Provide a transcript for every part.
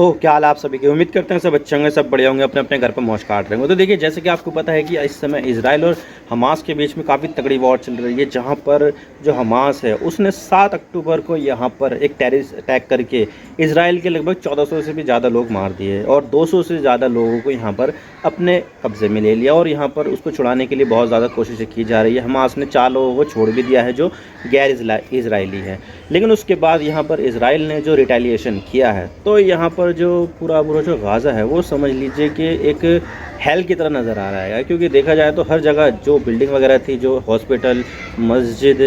तो क्या हाल आप सभी की। उम्मीद करते हैं सब अच्छे होंगे, सब बढ़िया होंगे, अपने अपने घर पर मौज काट रहे होंगे। तो देखिए, जैसे कि आपको पता है कि इस समय इजराइल और हमास के बीच में काफ़ी तगड़ी वॉर चल रही है, जहां पर जो हमास है उसने 7 अक्टूबर को यहां पर एक टेररिस्ट अटैक करके इजराइल के लगभग 1400 से भी ज़्यादा लोग मार दिए और 200 से ज़्यादा लोगों को यहाँ पर अपने कब्जे में ले लिया और यहाँ पर उसको छुड़ाने के लिए बहुत ज़्यादा कोशिशें की जा रही है। हमास ने 4 लोगों को छोड़ भी दिया है जो गैर इजरायली है, लेकिन उसके बाद यहाँ पर इजराइल ने जो रिटेलिएशन किया है, तो यहाँ पर जो पूरा जो गाज़ा है वो समझ लीजिए कि एक हेल की तरह नज़र आ रहा है। क्योंकि देखा जाए तो हर जगह जो बिल्डिंग वगैरह थी, जो हॉस्पिटल, मस्जिद,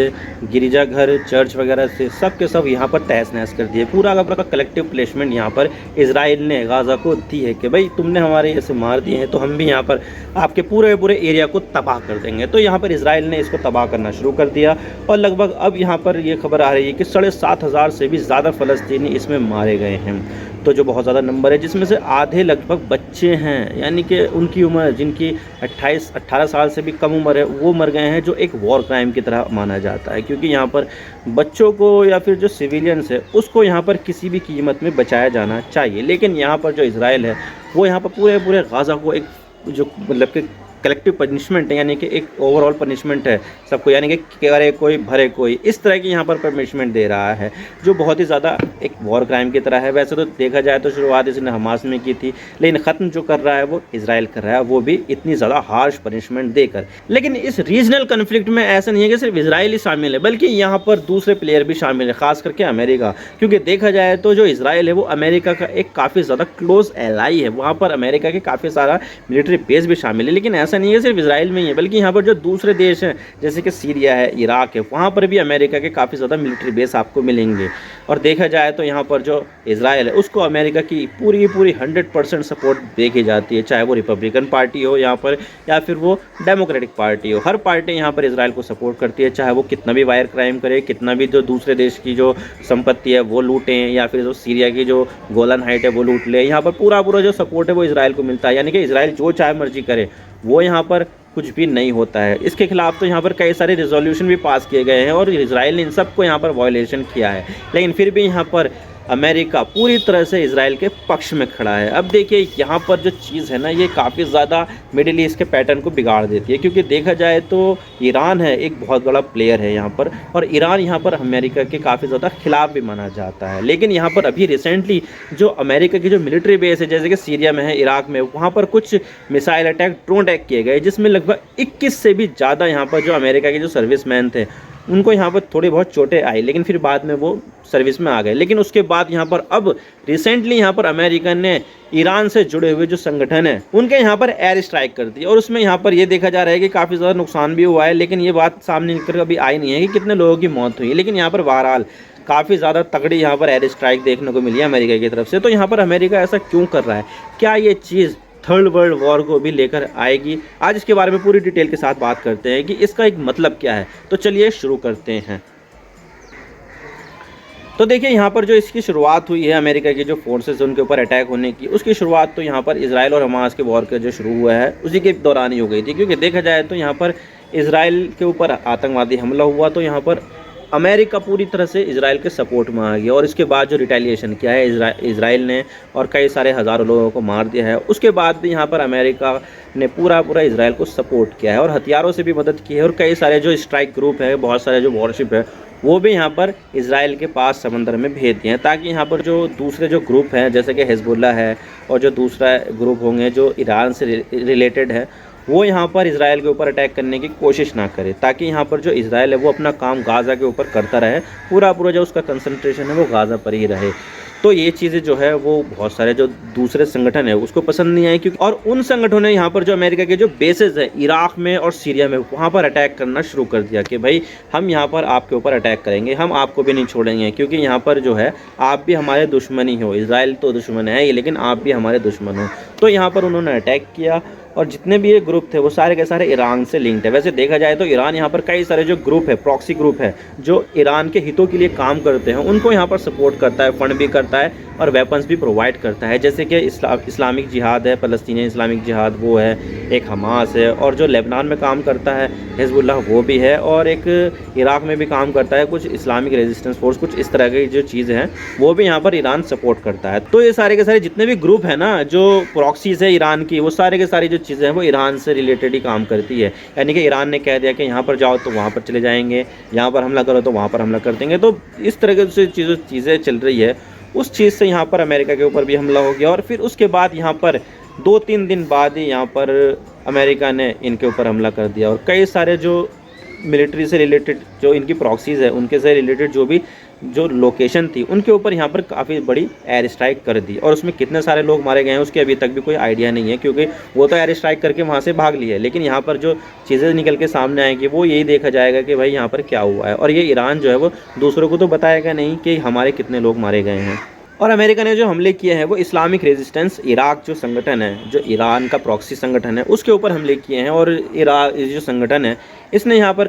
गिरजाघर, चर्च वगैरह थे, सब के सब यहाँ पर तहस नहस कर दिए। पूरा का पूरा कलेक्टिव प्लेसमेंट यहाँ पर इजराइल ने गाज़ा को दी है कि भाई तुमने हमारे ऐसे मार दिए हैं तो हम भी यहाँ पर आपके पूरे एरिया को तबाह कर देंगे। तो यहाँ पर इजराइल ने इसको तबाह करना शुरू कर दिया और लगभग अब यहाँ पर ये खबर आ रही है कि 7,500 से भी ज़्यादा फ़लस्तीनी इसमें मारे गए हैं। तो जो बहुत ज़्यादा नंबर है, जिसमें से आधे लगभग बच्चे हैं, यानी कि उनकी उम्र जिनकी 18 साल से भी कम उम्र है वो मर गए हैं, जो एक वॉर क्राइम की तरह माना जाता है। क्योंकि यहाँ पर बच्चों को या फिर जो सिविलियंस है उसको यहाँ पर किसी भी कीमत में बचाया जाना चाहिए, लेकिन यहाँ पर जो इजराइल है वो यहाँ पर पूरे गाज़ा को एक जो मतलब कि कलेक्टिव पनिशमेंट है, यानी कि एक ओवरऑल पनिशमेंट है सबको, यानी कि करे कोई भरे कोई, इस तरह की यहाँ पर पनिशमेंट दे रहा है, जो बहुत ही ज़्यादा एक वॉर क्राइम की तरह है। वैसे तो देखा जाए तो शुरुआत इसने हमास में की थी, लेकिन ख़त्म जो कर रहा है वो इजराइल कर रहा है, वो भी इतनी ज़्यादा हार्श पनिशमेंट देकर। लेकिन इस रीजनल कन्फ्लिक्ट में ऐसा नहीं है कि सिर्फ इजराइल ही शामिल है, बल्कि यहाँ पर दूसरे प्लेयर भी शामिल है, खास करके अमेरिका। क्योंकि देखा जाए तो जो इजराइल है वो अमेरिका का एक काफ़ी ज़्यादा क्लोज एलाई है, वहाँ पर अमेरिका के काफ़ी सारा मिलिट्री बेस भी शामिल है। लेकिन ऐसा नहीं है सिर्फ इजराइल में ही है, बल्कि यहाँ पर जो दूसरे देश हैं जैसे कि सीरिया है, इराक है, वहाँ पर भी अमेरिका के काफ़ी ज़्यादा मिलिट्री बेस आपको मिलेंगे। और देखा जाए तो यहाँ पर जो इजराइल है उसको अमेरिका की पूरी 100% सपोर्ट देखी जाती है, चाहे वो रिपब्लिकन पार्टी हो यहाँ पर या फिर वो डेमोक्रेटिक पार्टी हो। हर पार्टी यहाँ पर इजराइल को सपोर्ट करती है, चाहे वो कितना भी वायर क्राइम करे, कितना भी जो दूसरे देश की जो संपत्ति है वो लूटें, या फिर जो सीरिया की जो गोलन हाइट है वो लूट ले। यहाँ पर पूरा जो सपोर्ट है वो इजराइल को मिलता है, यानी कि इजराइल जो चाहे मर्जी करे वो यहाँ पर कुछ भी नहीं होता है। इसके खिलाफ तो यहाँ पर कई सारे रिजोल्यूशन भी पास किए गए हैं और इजराइल ने इन सबको यहाँ पर वायलेशन किया है, लेकिन फिर भी यहाँ पर अमेरिका पूरी तरह से इजराइल के पक्ष में खड़ा है। अब देखिए, यहाँ पर जो चीज़ है ना, ये काफ़ी ज़्यादा मिडिल ईस्ट के पैटर्न को बिगाड़ देती है। क्योंकि देखा जाए तो ईरान है एक बहुत बड़ा प्लेयर है यहाँ पर, और ईरान यहाँ पर अमेरिका के काफ़ी ज़्यादा खिलाफ भी माना जाता है। लेकिन यहाँ पर अभी रिसेंटली जो अमेरिका की जो मिलिट्री बेस है, जैसे कि सीरिया में है, इराक में, वहाँ पर कुछ मिसाइल अटैक, ड्रोन अटैक किए गए, जिसमें लगभग 21 से भी ज़्यादा यहाँ पर जो अमेरिका के जो सर्विसमैन थे उनको यहाँ पर थोड़ी बहुत चोटें आई, लेकिन फिर बाद में वो सर्विस में आ गए। लेकिन उसके बाद यहाँ पर अब रिसेंटली यहाँ पर अमेरिका ने ईरान से जुड़े हुए जो संगठन है उनके यहाँ पर एयर स्ट्राइक कर दी, और उसमें यहाँ पर ये देखा जा रहा है कि काफ़ी ज़्यादा नुकसान भी हुआ है। लेकिन ये बात सामने निकल कर अभी आई नहीं है कि कितने लोगों की मौत हुई है। लेकिन यहाँ पर बहरहाल काफ़ी ज़्यादा तगड़ी यहाँ पर एयर स्ट्राइक देखने को मिली है अमेरिका की तरफ से। तो यहाँ पर अमेरिका ऐसा क्यों कर रहा है? क्या ये चीज़ थर्ड वर्ल्ड वॉर को भी लेकर आएगी? आज इसके बारे में पूरी डिटेल के साथ बात करते हैं कि इसका एक मतलब क्या है। तो चलिए शुरू करते हैं। तो देखिए, यहाँ पर जो इसकी शुरुआत हुई है अमेरिका की जो फोर्सेस उनके ऊपर अटैक होने की, उसकी शुरुआत तो यहाँ पर इजराइल और हमास के वॉर का जो शुरू हुआ है उसी के दौरान ही हो गई थी। क्योंकि देखा जाए तो यहाँ पर इजराइल के ऊपर आतंकवादी हमला हुआ तो यहाँ पर अमेरिका पूरी तरह से इजराइल के सपोर्ट में आ गया, और इसके बाद जो रिटेलिएशन किया है इजराइल ने और कई सारे हज़ारों लोगों को मार दिया है। उसके बाद भी यहाँ पर अमेरिका ने पूरा इजराइल को सपोर्ट किया है और हथियारों से भी मदद की है, और कई सारे जो स्ट्राइक ग्रुप है, बहुत सारे जो वॉरशिप है, वो भी यहाँ पर इजराइल के पास समंदर में भेज दिए हैं, ताकि यहाँ पर जो दूसरे जो ग्रुप हैं जैसे कि हिजबुल्ला है और जो दूसरा ग्रुप होंगे जो ईरान से रिलेटेड है, वो यहाँ पर इजराइल के ऊपर अटैक करने की कोशिश ना करे, ताकि यहाँ पर जो इजराइल है वो अपना काम गाज़ा के ऊपर करता रहे, पूरा जो उसका कंसंट्रेशन है वो गाज़ा पर ही रहे। तो ये चीज़ें जो है वो बहुत सारे जो दूसरे संगठन है उसको पसंद नहीं आई, क्योंकि और उन संगठनों ने यहाँ पर जो अमेरिका के जो बेसेस है इराक में और सीरिया में, वहाँ पर अटैक करना शुरू कर दिया कि भाई हम यहाँ पर आपके ऊपर अटैक करेंगे, हम आपको भी नहीं छोड़ेंगे, क्योंकि यहाँ पर जो है आप भी हमारे दुश्मन ही हो। इजराइल तो दुश्मन है ही, लेकिन आप भी हमारे दुश्मन हो। तो यहाँ पर उन्होंने अटैक किया और जितने भी ये ग्रुप थे वो सारे के सारे ईरान से लिंक्ड है। वैसे देखा जाए तो ईरान यहाँ पर कई सारे जो ग्रुप है, प्रॉक्सी ग्रुप है, जो ईरान के हितों के लिए काम करते हैं, उनको यहाँ पर सपोर्ट करता है, फंड भी करता है और वेपन्स भी प्रोवाइड करता है। जैसे कि इस्लामिक जिहाद है, फ़लस्तीनी इस्लामिक जिहाद वो है, एक हमास है, और जो लेबनान में काम करता है हिजबुल्लाह वो भी है, और एक इराक़ में भी काम करता है कुछ इस्लामिक रेजिस्टेंस फोर्स, कुछ इस तरह की जो चीज़ें हैं वो भी यहाँ पर ईरान सपोर्ट करता है। तो ये सारे के सारे जितने भी ग्रुप हैं ना, जो प्रॉक्सीज़ है ईरान की, वो सारे के सारी जो चीज़ें हैं वो ईरान से रिलेटेड ही काम करती है। यानी कि ईरान ने कह दिया कि यहाँ पर जाओ तो वहाँ पर चले जाएंगे, यहाँ पर हमला करो तो वहाँ पर हमला कर देंगे। तो इस तरह से चीज़ें चल रही है, उस चीज़ से यहाँ पर अमेरिका के ऊपर भी हमला हो गया, और फिर उसके बाद यहाँ पर 2-3 दिन बाद ही यहाँ पर अमेरिका ने इनके ऊपर हमला कर दिया। और कई सारे जो मिलिट्री से रिलेटेड जो इनकी प्रॉक्सीज़ है उनके से रिलेटेड जो लोकेशन थी उनके ऊपर यहाँ पर काफ़ी बड़ी एयर स्ट्राइक कर दी। और उसमें कितने सारे लोग मारे गए हैं उसके अभी तक भी कोई आइडिया नहीं है, क्योंकि वो तो एयर स्ट्राइक करके वहाँ से भाग लिए। लेकिन यहाँ पर जो चीज़ें निकल के सामने आएंगी वो यही देखा जाएगा कि भाई यहाँ पर क्या हुआ है। और ये ईरान जो है वो दूसरों को तो बताएगा नहीं कि हमारे कितने लोग मारे गए हैं। और अमेरिका ने जो हमले किए हैं वो इस्लामिक रेजिस्टेंस इराक जो संगठन है, जो ईरान का प्रॉक्सी संगठन है, उसके ऊपर हमले किए हैं। और इराक जो संगठन है इसने यहाँ पर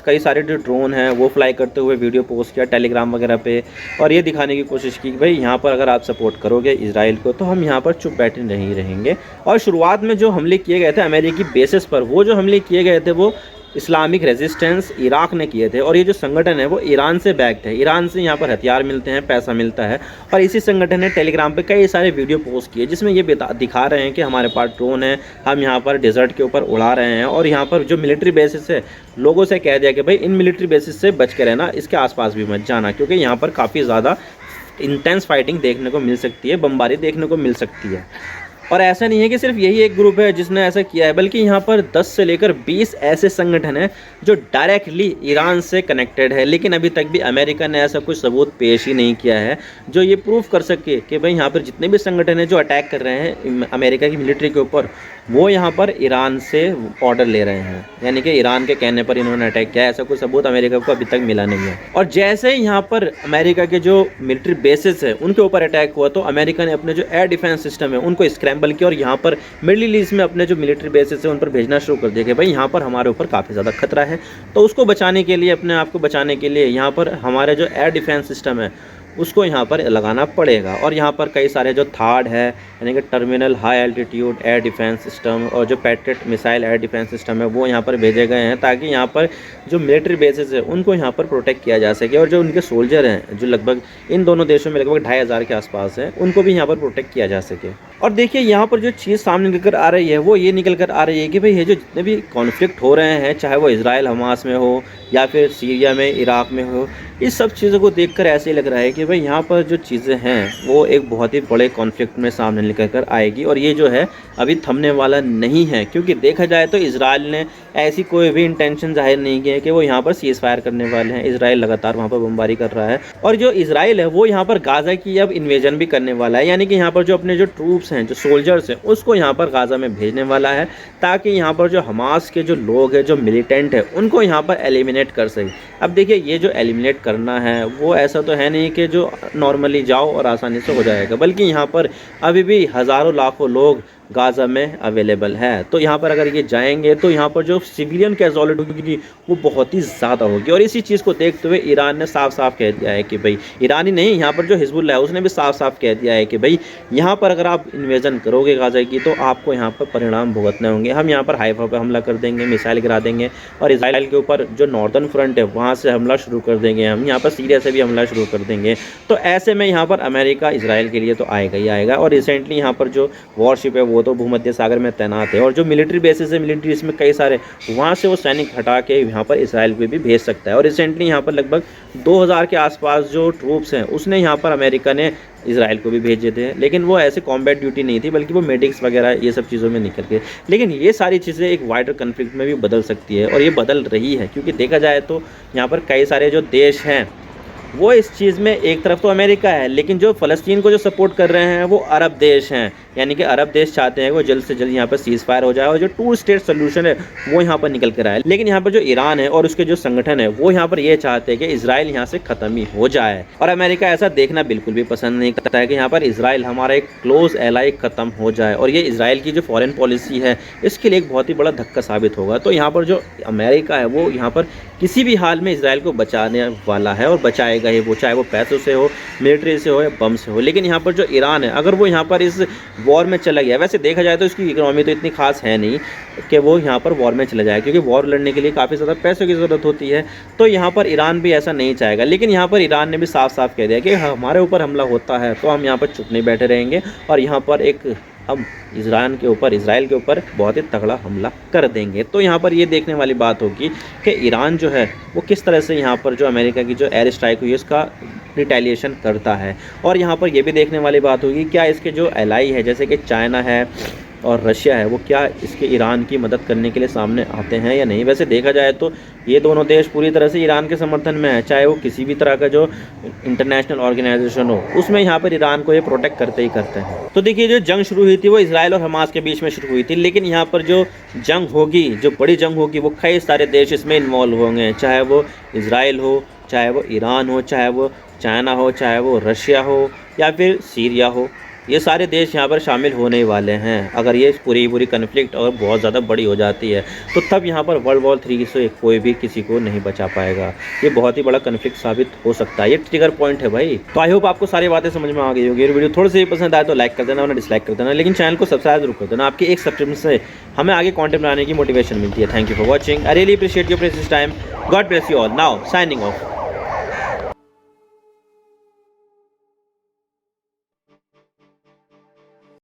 कई सारे जो ड्रोन हैं वो फ्लाई करते हुए वीडियो पोस्ट किया टेलीग्राम वगैरह पे, और ये दिखाने की कोशिश की कि भाई यहाँ पर अगर आप सपोर्ट करोगे इजराइल को तो हम यहाँ पर चुप बैठे नहीं रहेंगे। और शुरुआत में जो हमले किए गए थे अमेरिकी बेसिस पर, वो जो हमले किए गए थे वो इस्लामिक रेजिस्टेंस इराक ने किए थे। और ये जो संगठन है वो ईरान से बैक्ड है, ईरान से यहाँ पर हथियार मिलते हैं, पैसा मिलता है। और इसी संगठन ने टेलीग्राम पे कई सारे वीडियो पोस्ट किए जिसमें ये दिखा रहे हैं कि हमारे पास ड्रोन है, हम यहाँ पर डेजर्ट के ऊपर उड़ा रहे हैं। और यहाँ पर जो मिलिट्री बेसिस है लोगों से कह दिया कि भाई इन मिलिट्री बेसिस से बच के रहना, इसके आसपास भी मत जाना, क्योंकि यहाँ पर काफ़ी ज़्यादा इंटेंस फाइटिंग देखने को मिल सकती है, बमबारी देखने को मिल सकती है। और ऐसा नहीं है कि सिर्फ यही एक ग्रुप है जिसने ऐसा किया है, बल्कि यहाँ पर 10 से लेकर 20 ऐसे संगठन हैं जो डायरेक्टली ईरान से कनेक्टेड है। लेकिन अभी तक भी अमेरिका ने ऐसा कुछ सबूत पेश ही नहीं किया है जो ये प्रूफ कर सके कि भाई यहाँ पर जितने भी संगठन हैं जो अटैक कर रहे हैं अमेरिका की मिलिट्री के ऊपर, वो यहाँ पर ईरान से ऑर्डर ले रहे हैं, यानी कि ईरान के कहने पर इन्होंने अटैक किया। ऐसा कोई सबूत अमेरिका को अभी तक मिला नहीं है। और जैसे ही यहाँ पर अमेरिका के जो मिलिट्री बेसिस है उनके ऊपर अटैक हुआ तो अमेरिका ने अपने जो एयर डिफेंस सिस्टम है उनको स्क्रैम्बल किया और यहाँ पर मिडिल ईस्ट में अपने जो मिलिट्री बेसिस है उन पर भेजना शुरू कर दिया कि भाई यहाँ पर हमारे ऊपर काफ़ी ज़्यादा खतरा है। तो उसको बचाने के लिए, अपने आप को बचाने के लिए यहाँ पर हमारे जो एयर डिफेंस सिस्टम है उसको यहाँ पर लगाना पड़ेगा। और यहाँ पर कई सारे जो थार्ड है यानी कि terminal high altitude air defence system और जो patriot missile air defence system है वो यहाँ पर भेजे गए हैं ताकि यहाँ पर जो मिलिट्री बेसिस है उनको यहाँ पर प्रोटेक्ट किया जा सके। और जो उनके सोल्जर हैं जो लगभग इन दोनों देशों में लगभग 2500 के आसपास हैं उनको भी यहाँ पर प्रोटेक्ट किया जा सके। और देखिए यहाँ पर जो चीज़ सामने निकल कर आ रही है वो ये निकल कर आ रही है कि भाई ये जो जितने भी कॉन्फ्लिक्ट हो रहे हैं, चाहे वो इजराइल हमास में हो या फिर सीरिया में, इराक में हो, इस सब चीज़ों को देखकर ऐसे लग रहा है कि भाई यहाँ पर जो चीज़ें हैं वो एक बहुत ही बड़े कॉन्फ्लिक्ट में सामने निकल कर आएगी। और ये जो है अभी थमने वाला नहीं है, क्योंकि देखा जाए तो इजराइल ने ऐसी कोई भी इंटेंशन जाहिर नहीं की है कि वो यहाँ पर सीज़ फायर करने वाले हैं। इजराइल लगातार वहाँ पर बमबारी कर रहा है और जो इजराइल है वो यहाँ पर गाज़ा की अब इन्वेजन भी करने वाला है, यानी कि यहाँ पर जो अपने जो ट्रूप्स हैं, जो सोल्जर्स हैं, उसको यहाँ पर गाज़ा में भेजने वाला है ताकि यहाँ पर जो हमास के जो लोग हैं, जो मिलिटेंट है, उनको यहाँ पर एलिमिनेट कर सके। अब देखिए ये जो एलिमिनेट करना है वो ऐसा तो है नहीं कि जो नॉर्मली जाओ और आसानी से हो जाएगा, बल्कि यहाँ पर अभी भी हज़ारों लाखों लोग गाज़ा में अवेलेबल है। तो यहाँ पर अगर ये जाएंगे तो यहाँ पर जो सिविलियन कैजुअलिटी होगी वो बहुत ही ज़्यादा होगी। और इसी चीज़ को देखते हुए ईरान ने साफ साफ कह दिया है कि भाई, ईरान ही नहीं, यहाँ पर जो हिजबुल्लाह है उसने भी साफ साफ कह दिया है कि भाई यहाँ पर अगर आप इन्वेजन करोगे गाज़ा की तो आपको यहाँ पर परिणाम भुगतने होंगे। हम यहाँ पर हाइफा पर हमला कर देंगे, मिसाइल गिरा देंगे और इजराइल के ऊपर जो नॉर्दर्न फ्रंट है वहाँ से हमला शुरू कर देंगे, हम यहाँ पर सीरिया से भी हमला शुरू कर देंगे। तो ऐसे में यहाँ पर अमेरिका इजराइल के लिए तो आएगा ही आएगा। और रिसेंटली यहाँ पर जो वॉरशिप है वो तो भूमध्य सागर में तैनात है और जो मिलिट्री बेसिस है, मिलिट्री इसमें कई सारे, वहाँ से वो सैनिक हटा के यहाँ पर इसराइल पे भी भेज सकता है। और रिसेंटली यहाँ पर लगभग 2000 के आसपास जो ट्रूप्स हैं उसने यहाँ पर अमेरिका ने इसराइल को भी भेजे थे, लेकिन वो ऐसे कॉम्बैट ड्यूटी नहीं थी बल्कि वो मेडिक्स वगैरह ये सब चीज़ों में निकल के। लेकिन ये सारी चीज़ें एक वाइडर कन्फ्लिक्ट में भी बदल सकती है और ये बदल रही है, क्योंकि देखा जाए तो यहाँ पर कई सारे जो देश हैं वो इस चीज़ में एक तरफ तो अमेरिका है, लेकिन जो फ़लस्तीन को जो सपोर्ट कर रहे हैं वो अरब देश हैं। यानी कि अरब देश चाहते हैं वो जल्द से जल्द यहाँ पर सीज़ फायर हो जाए और जो 2 स्टेट सोल्यूशन है वो यहाँ पर निकल कर आए। लेकिन यहाँ पर जो ईरान है और उसके जो संगठन है वो यहाँ पर ये चाहते हैं कि इजराइल यहाँ से ख़त्म ही हो जाए, और अमेरिका ऐसा देखना बिल्कुल भी पसंद नहीं करता है कि यहाँ पर इजराइल हमारा एक क्लोज एलाई ख़त्म हो जाए। और ये इजराइल की जो फॉरेन पॉलिसी है इसके लिए एक बहुत ही बड़ा धक्का साबित होगा। तो यहाँ पर जो अमेरिका है वो यहाँ पर किसी भी हाल में इजराइल को बचाने वाला है और बचाएगा ही, वो चाहे वो पैसों से हो, मिलिट्री से हो या बम से हो। लेकिन यहाँ पर जो ईरान है अगर वो यहाँ पर इस वॉर में चला गया, वैसे देखा जाए तो इसकी इकोनॉमी तो इतनी खास है नहीं कि वो यहाँ पर वॉर में चला जाए, क्योंकि वॉर लड़ने के लिए काफ़ी ज़्यादा पैसों की ज़रूरत होती है। तो यहाँ पर ईरान भी ऐसा नहीं चाहेगा। लेकिन यहाँ पर ईरान ने भी साफ साफ कह दिया कि हमारे ऊपर हमला होता है तो हम यहाँ पर चुप नहीं बैठे रहेंगे और यहाँ पर हम इजराइल के ऊपर बहुत ही तगड़ा हमला कर देंगे। तो यहाँ पर ये देखने वाली बात होगी कि ईरान जो है वो किस तरह से यहाँ पर जो अमेरिका की जो एयर स्ट्राइक हुई है उसका रिटेलिएशन करता है। और यहाँ पर ये भी देखने वाली बात होगी क्या इसके जो एलाई है जैसे कि चाइना है और रशिया है वो क्या इसके ईरान की मदद करने के लिए सामने आते हैं या नहीं। वैसे देखा जाए तो ये दोनों देश पूरी तरह से ईरान के समर्थन में है, चाहे वो किसी भी तरह का जो इंटरनेशनल ऑर्गेनाइजेशन हो उसमें यहाँ पर ईरान को ये प्रोटेक्ट करते ही करते हैं। तो देखिए जो जंग शुरू हुई थी वो इजराइल और हमास के बीच में शुरू हुई थी, लेकिन यहाँ पर जो जंग होगी, जो बड़ी जंग होगी, वो कई सारे देश इसमें इन्वॉल्व होंगे, चाहे वो इजराइल हो, चाहे वो ईरान हो, चाहे वो चाइना हो, चाहे वो रशिया हो या फिर सीरिया हो। ये सारे देश यहाँ पर शामिल होने वाले हैं। अगर ये पूरी कन्फ्लिक्ट और बहुत ज़्यादा बड़ी हो जाती है तो तब यहाँ पर वर्ल्ड वॉर 3 से कोई भी किसी को नहीं बचा पाएगा। ये बहुत ही बड़ा कन्फ्लिक्ट साबित हो सकता है। ये ट्रिगर पॉइंट है भाई। तो आई होप आपको सारी बातें समझ में आ गई होगी। वीडियो थोड़ी सी पसंद आए तो लाइक कर देना, वरना डिसलाइक कर देना, लेकिन चैनल को सब्सक्राइब जरूर कर देना। आपकी एक सब्सक्रिप्शन से हमें आगे कॉन्टेंट बनाने की मोटिवेशन मिलती है। Thank you for watching. I really appreciate your precious time. God bless you all. Now signing off.